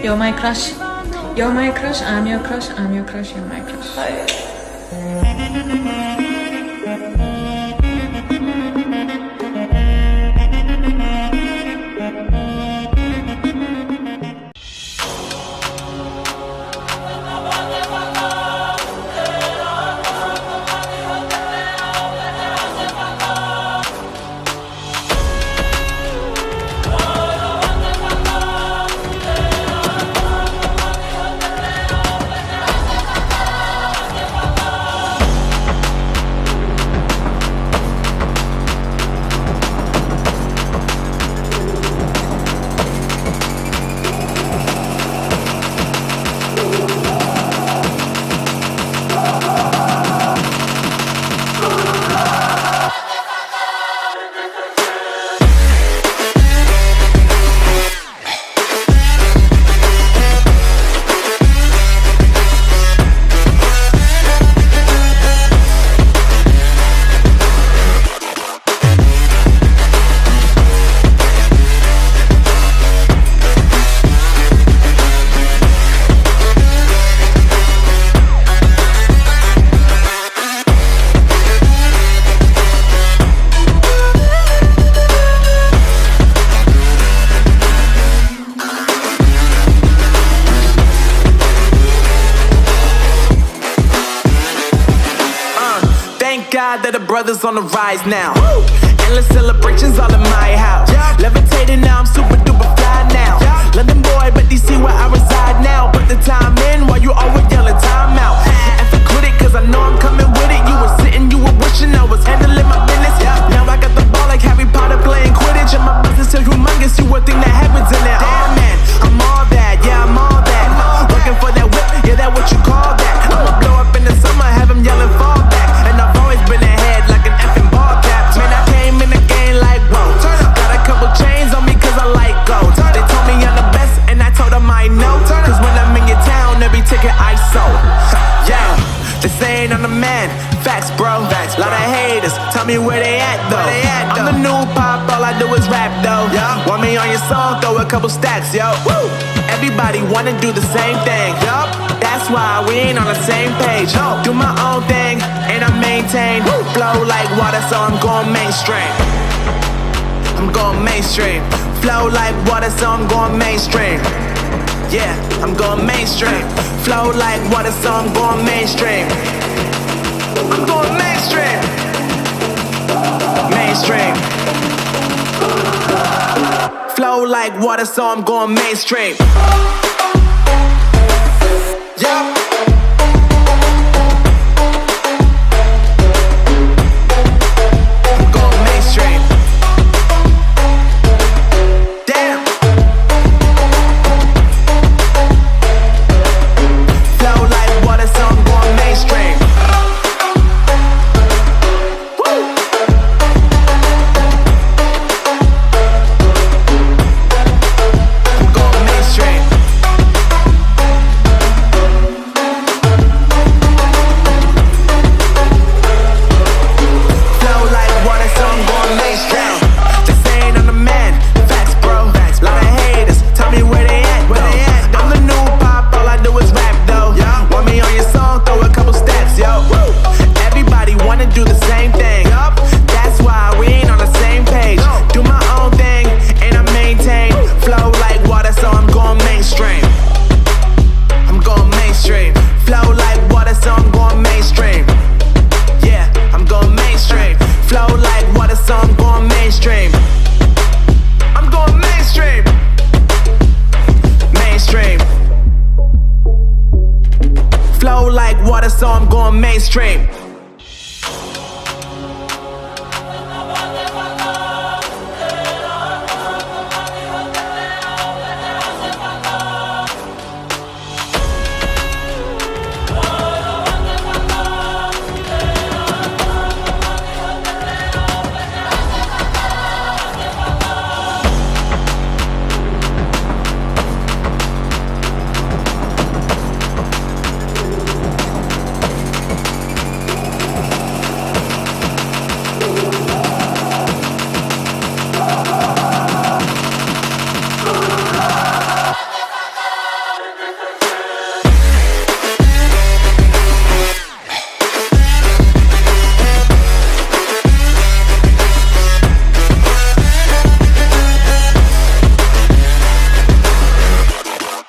You're my crush. You're my crush. I'm your crush. I'm your crush. You're my crush. God that the brothers on the rise now. Woo! Endless celebrations all in my house. Levitating now, I'm super duper fly now. London boy, but DC where I reside now. Put the time in while you always yelling time out. And for quit it, cause I know I'm coming with it. You were sitting, you were wishing I was handling my business. Now I got the ball like Harry Potter playing Quidditch. And my business so humongous, you would think that happens in it. Oh man, I'm all that, yeah, I'm all that. Looking for that whip, yeah, that what you call that. I'ma blow up in the summer, have him yelling fall back. And I've always been ahead like an effing ball cap. Man, I came in the game like, whoa. Got a couple chains on me cause I like gold. They told me I'm the best and I told them I know. Cause when I'm in your town, every ticket I sold. Yeah, they saying I'm the man. Facts, bro. Lot of haters, tell me where they at though. I'm the new pop, all I do is rap though. Want me on your song, throw a couple stacks, yo. Woo! Everybody wanna do the same thing. That's why we ain't on the same page. Do my own thing and I maintain. Flow like water, so I'm going mainstream. I'm going mainstream. Flow like water, so I'm going mainstream. Yeah, I'm going mainstream. Flow like water, so I'm going mainstream. I'm going mainstream. Mainstream. Flow like water, so I'm going mainstream. Yeah. I'm going mainstream. Damn. Flow like water, so I'm going mainstream. Flow like water, so I'm going mainstream.